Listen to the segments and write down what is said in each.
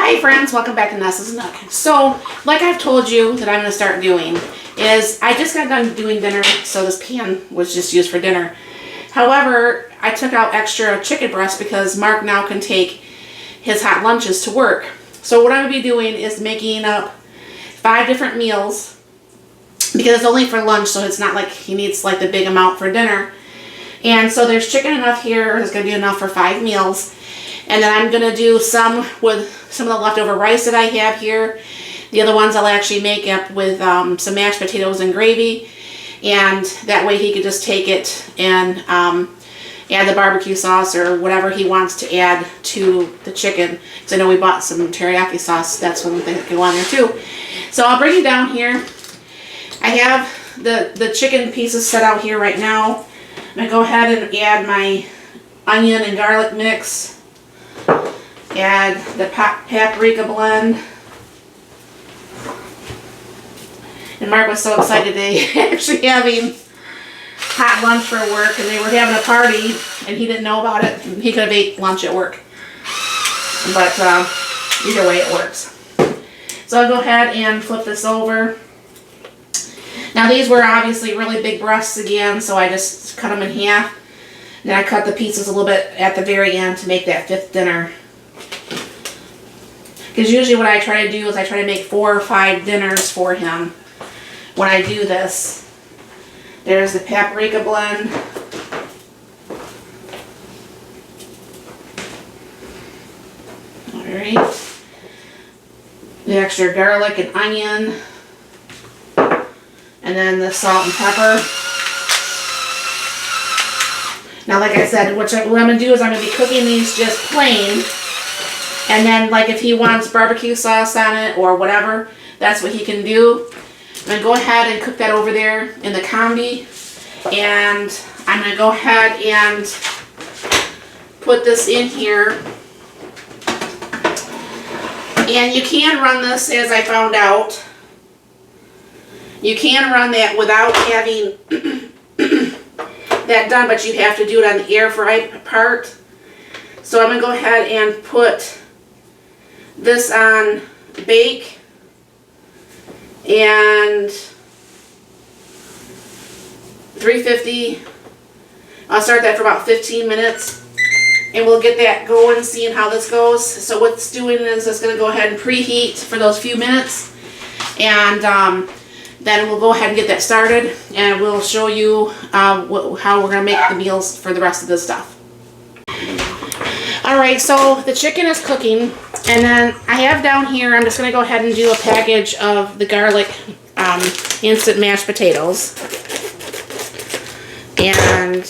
Hi friends, welcome back to Nessa's Nook. So, like I've told you that I'm going to start doing, is I just got done doing dinner, so this pan was just used for dinner. However, I took out extra chicken breast because Mark now can take his hot lunches to work. So what I'm going to be doing is making up 5 different meals, because it's only for lunch, so it's not like he needs like the big amount for dinner. And so there's chicken enough here, it's going to be enough for 5 meals. And then I'm going to do some with some of the leftover rice that I have here. The other ones I'll actually make up with some mashed potatoes and gravy. And that way he could just take it and add the barbecue sauce or whatever he wants to add to the chicken. Because I know we bought some teriyaki sauce. That's one thing that can go on there too. So I'll bring you down here. I have the chicken pieces set out here right now. I'm going to go ahead and add my onion and garlic mix. Add the paprika blend. And Mark was so excited they actually having hot lunch for work, and they were having a party and he didn't know about it. He could have ate lunch at work. But either way it works. So I'll go ahead and flip this over. Now these were obviously really big breasts again, so I just cut them in half. And I cut the pieces a little bit at the very end to make that 5th dinner. Because usually what I try to do is I try to make 4 or 5 dinners for him when I do this. There's the paprika blend. Alright. The extra garlic and onion. And then the salt and pepper. Now, like I said, what I'm going to do is I'm going to be cooking these just plain. And then, like, if he wants barbecue sauce on it or whatever, that's what he can do. I'm going to go ahead and cook that over there in the Combi. And I'm going to go ahead and put this in here. And you can run this, as I found out. You can run that without having that done, but you have to do it on the air fry part. So I'm going to go ahead and put this on bake, and 350. I'll start that for about 15 minutes, and we'll get that going, seeing how this goes. So what it's doing is it's going to go ahead and preheat for those few minutes, and then we'll go ahead and get that started, and we'll show you how we're going to make the meals for the rest of this stuff. Alright, so the chicken is cooking, and then I have down here, I'm just going to go ahead and do a package of the garlic instant mashed potatoes. And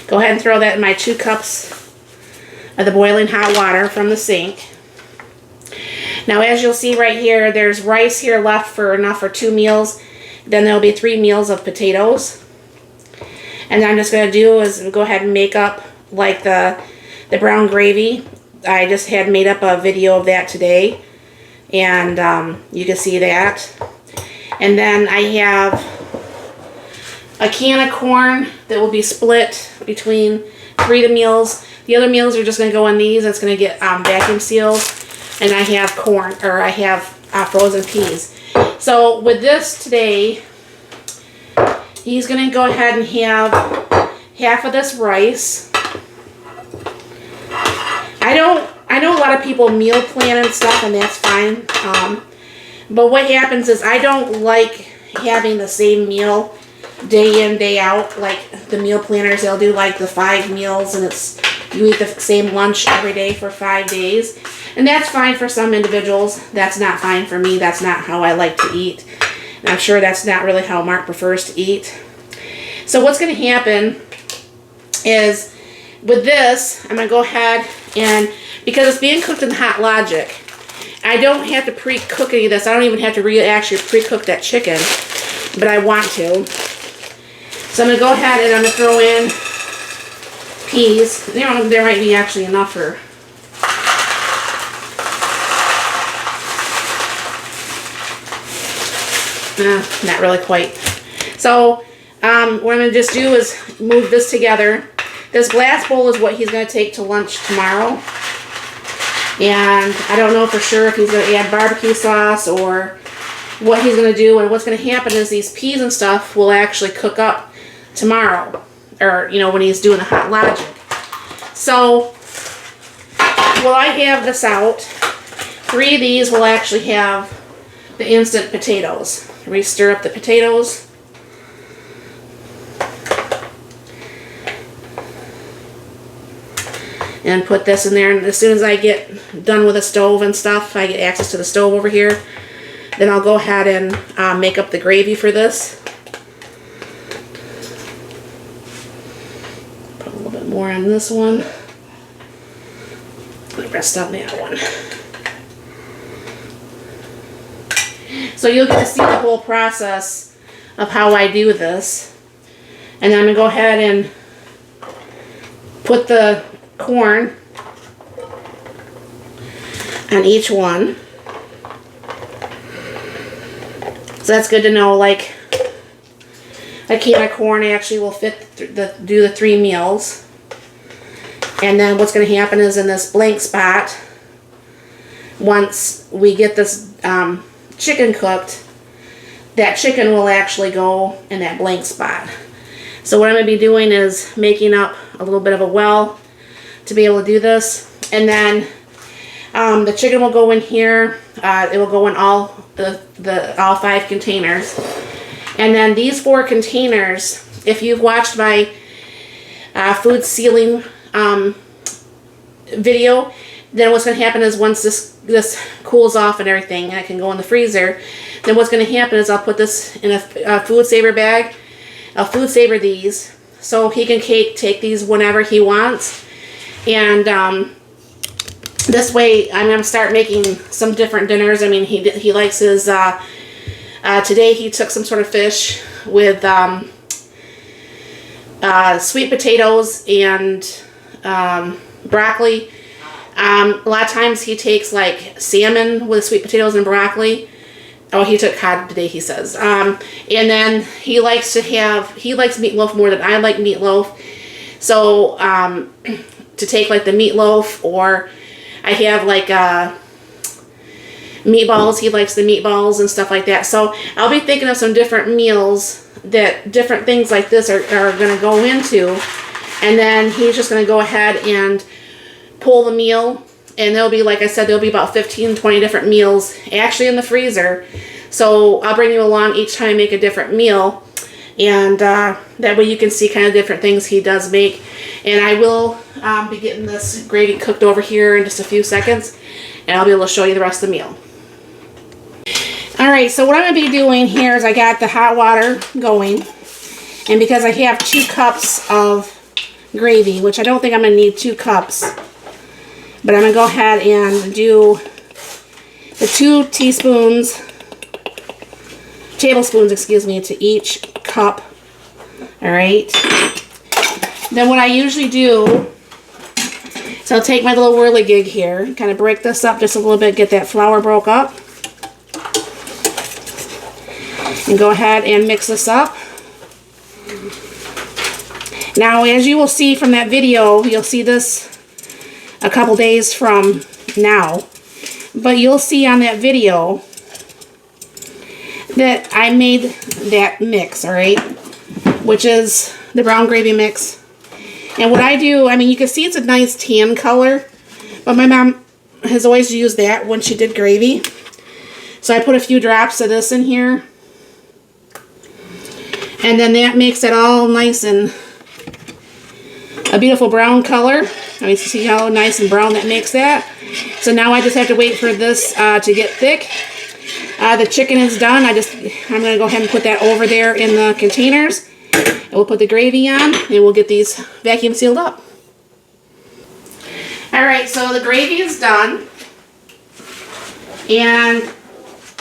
go ahead and throw that in my 2 cups of the boiling hot water from the sink. Now, as you'll see right here, there's rice here left for enough for 2 meals. Then there'll be 3 meals of potatoes. And then I'm just going to do is go ahead and make up like the brown gravy. I just had made up a video of that today, and you can see that. And then I have a can of corn that will be split between 3 of the meals. The other meals are just going to go in these. It's going to get vacuum sealed. And I have corn, or I have frozen peas. So with this today, he's going to go ahead and have half of this rice. I know a lot of people meal plan and stuff, and that's fine. But what happens is I don't like having the same meal day in, day out. Like the meal planners, they'll do like the 5 meals, and it's you eat the same lunch every day for 5 days. And that's fine for some individuals. That's not fine for me. That's not how I like to eat. And I'm sure that's not really how Mark prefers to eat. So what's going to happen is with this, I'm going to go ahead and, because it's being cooked in Hot Logic, I don't have to pre-cook any of this. I don't even have to actually pre-cook that chicken, but I want to. So I'm going to go ahead and I'm going to throw in peas. There might be actually enough for... not really quite. So what I'm going to just do is move this together. This glass bowl is what he's going to take to lunch tomorrow. And I don't know for sure if he's going to add barbecue sauce or what he's going to do. And what's going to happen is these peas and stuff will actually cook up tomorrow. Or, you know, when he's doing the hot logic. So, while I have this out, 3 of these will actually have the instant potatoes. We stir up the potatoes. And put this in there, and as soon as I get done with the stove and stuff, I get access to the stove over here, then I'll go ahead and make up the gravy for this. Put a little bit more on this one. The rest on that one. So you'll get to see the whole process of how I do this. And then I'm going to go ahead and put the corn on each one. So that's good to know, like a can of corn actually will fit do the 3 meals. And then what's going to happen is in this blank spot, once we get this chicken cooked, that chicken will actually go in that blank spot. So what I'm going to be doing is making up a little bit of a well to be able to do this. And then the chicken will go in here. It will go in all all 5 containers. And then these 4 containers, if you've watched my food sealing video, then what's going to happen is once this cools off and everything and it can go in the freezer, then what's going to happen is I'll put this in a food saver bag. I'll food saver these so he can take these whenever he wants. And this way I'm going to start making some different dinners. I mean, he likes his, today he took some sort of fish with sweet potatoes and broccoli. A lot of times he takes like salmon with sweet potatoes and broccoli. Oh, he took cod today, he says. And then he likes meatloaf more than I like meatloaf. So, to take like the meatloaf, or I have like meatballs. He likes the meatballs and stuff like that. So I'll be thinking of some different meals that different things like this are going to go into. And then he's just going to go ahead and pull the meal. And there'll be, like I said, there'll be about 15, 20 different meals actually in the freezer. So I'll bring you along each time I make a different meal. And that way you can see kind of different things he does make. And I will be getting this gravy cooked over here in just a few seconds. And I'll be able to show you the rest of the meal. Alright, so what I'm going to be doing here is I got the hot water going. And because I have 2 cups of gravy, which I don't think I'm going to need 2 cups. But I'm going to go ahead and do the 2 tablespoons, excuse me, to each cup. Alright. Then what I usually do, so I'll take my little whirligig here, kind of break this up just a little bit, get that flour broke up. And go ahead and mix this up. Now, as you will see from that video, you'll see this a couple days from now. But you'll see on that video that I made that mix, alright? Which is the brown gravy mix. And what I do, I mean, you can see it's a nice tan color. But my mom has always used that when she did gravy. So I put a few drops of this in here. And then that makes it all nice and a beautiful brown color. I mean, see how nice and brown that makes that. So now I just have to wait for this to get thick. The chicken is done. I'm going to go ahead and put that over there in the containers. And we'll put the gravy on and we'll get these vacuum sealed up. Alright, so the gravy is done. And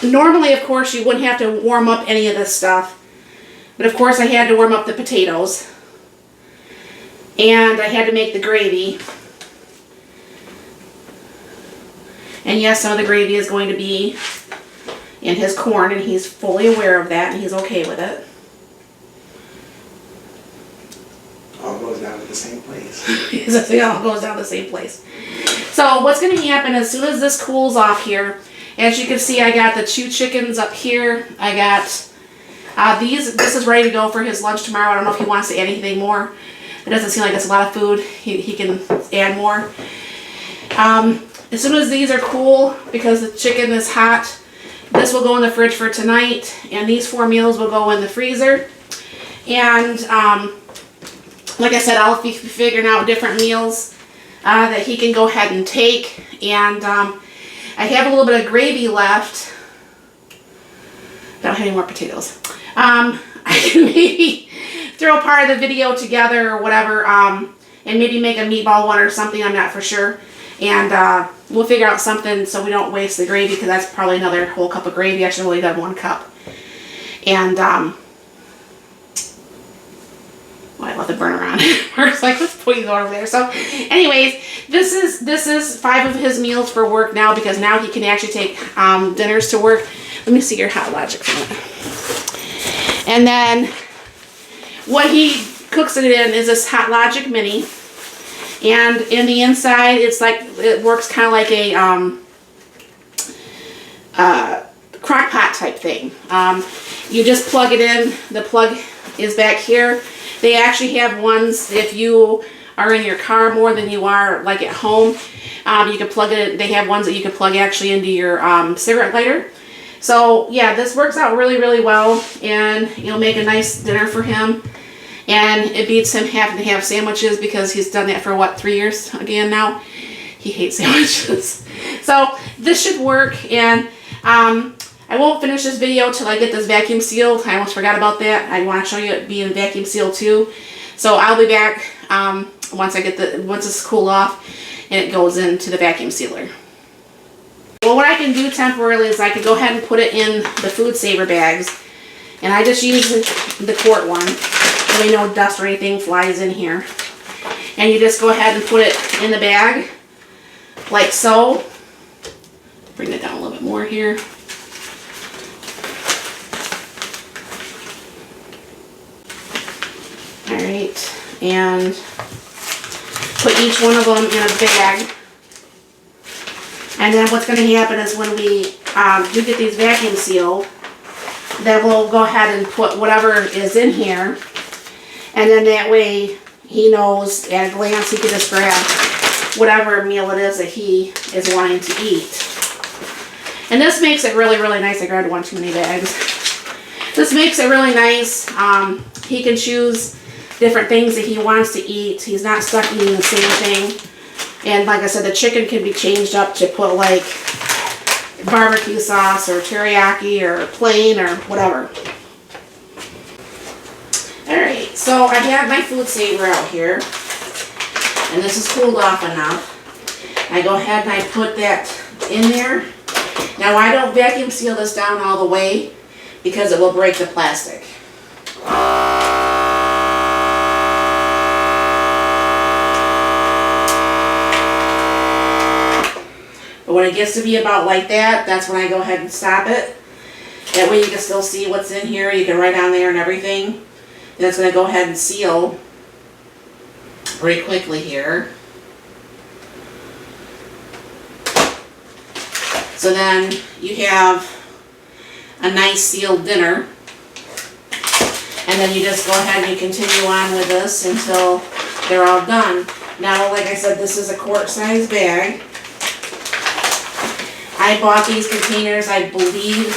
normally, of course, you wouldn't have to warm up any of this stuff. But of course I had to warm up the potatoes. And I had to make the gravy. And yes, some of the gravy is going to be in his corn, and he's fully aware of that, and he's okay with it. All goes down to the same place. It all goes down to the same place. So what's going to happen as soon as this cools off here, as you can see, I got the 2 chickens up here. I got this is ready to go for his lunch tomorrow. I don't know if he wants to add anything more. It doesn't seem like it's a lot of food. He can add more. As soon as these are cool, because the chicken is hot, this will go in the fridge for tonight, and these 4 meals will go in the freezer. And like I said, I'll be figuring out different meals that he can go ahead and take. And I have a little bit of gravy left. I don't have any more potatoes. I can maybe throw part of the video together or whatever, and maybe make a meatball one or something. I'm not for sure. And we'll figure out something so we don't waste the gravy, because that's probably another whole cup of gravy. I should have only done 1 cup. And well, I left the burner on. Mark's like, let's put these over there. So anyways, this is 5 of his meals for work now, because now he can actually take dinners to work. Let me see your Hot Logic for a minute. And then what he cooks it in is this Hot Logic Mini. And in the inside, it's like, it works kind of like a crock pot type thing. You just plug it in. The plug is back here. They actually have ones, if you are in your car more than you are like at home, you can plug it in. They have ones that you can plug actually into your cigarette lighter. So yeah, this works out really, really well, and you'll make a nice dinner for him. And it beats him having to have sandwiches, because he's done that for what, 3 years again now? He hates sandwiches. So this should work. And I won't finish this video till I get this vacuum sealed. I almost forgot about that. I want to show you it being vacuum sealed too. So I'll be back once it's cooled off and it goes into the vacuum sealer. Well, what I can do temporarily is I can go ahead and put it in the food saver bags. And I just use the quart one, so we no dust or anything flies in here. And you just go ahead and put it in the bag, like so. Bring it down a little bit more here. Alright, and put each one of them in a bag. And then what's going to happen is when we do get these vacuum sealed, then we'll go ahead and put whatever is in here. And then that way he knows at a glance, he can just grab whatever meal it is that he is wanting to eat. And this makes it really, really nice. I grabbed one too many bags. This makes it really nice. He can choose different things that he wants to eat. He's not stuck eating the same thing. And like I said, the chicken can be changed up to put like barbecue sauce or teriyaki or plain or whatever. Alright, so I have my food saver out here. And this is cooled off enough. I go ahead and I put that in there. Now I don't vacuum seal this down all the way, because it will break the plastic. But when it gets to be about like that, that's when I go ahead and stop it. That way you can still see what's in here. You can write on there and everything. Then it's going to go ahead and seal very quickly here. So then you have a nice sealed dinner. And then you just go ahead and you continue on with this until they're all done. Now, like I said, this is a quart size bag. I bought these containers, I believe,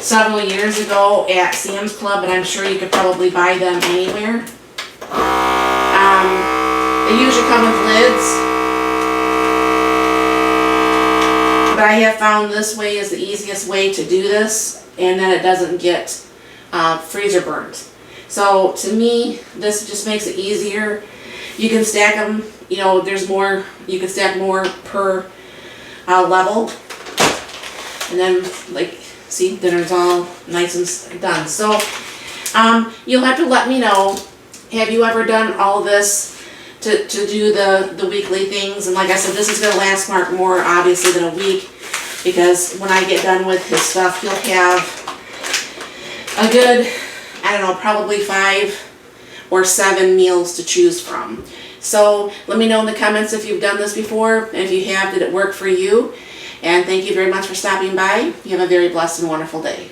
several years ago at Sam's Club, but I'm sure you could probably buy them anywhere. They usually come with lids, but I have found this way is the easiest way to do this, and then it doesn't get freezer burnt. So to me, this just makes it easier. You can stack them, you know, there's more, you can stack more per level. And then, like, see, dinner's all nice and done. So you'll have to let me know, have you ever done all this to do the weekly things? And like I said, this is going to last Mark more obviously than a week, because when I get done with his stuff, he'll have a good, I don't know, probably 5 or 7 meals to choose from. So let me know in the comments if you've done this before, and if you have, did it work for you? And thank you very much for stopping by. You have a very blessed and wonderful day.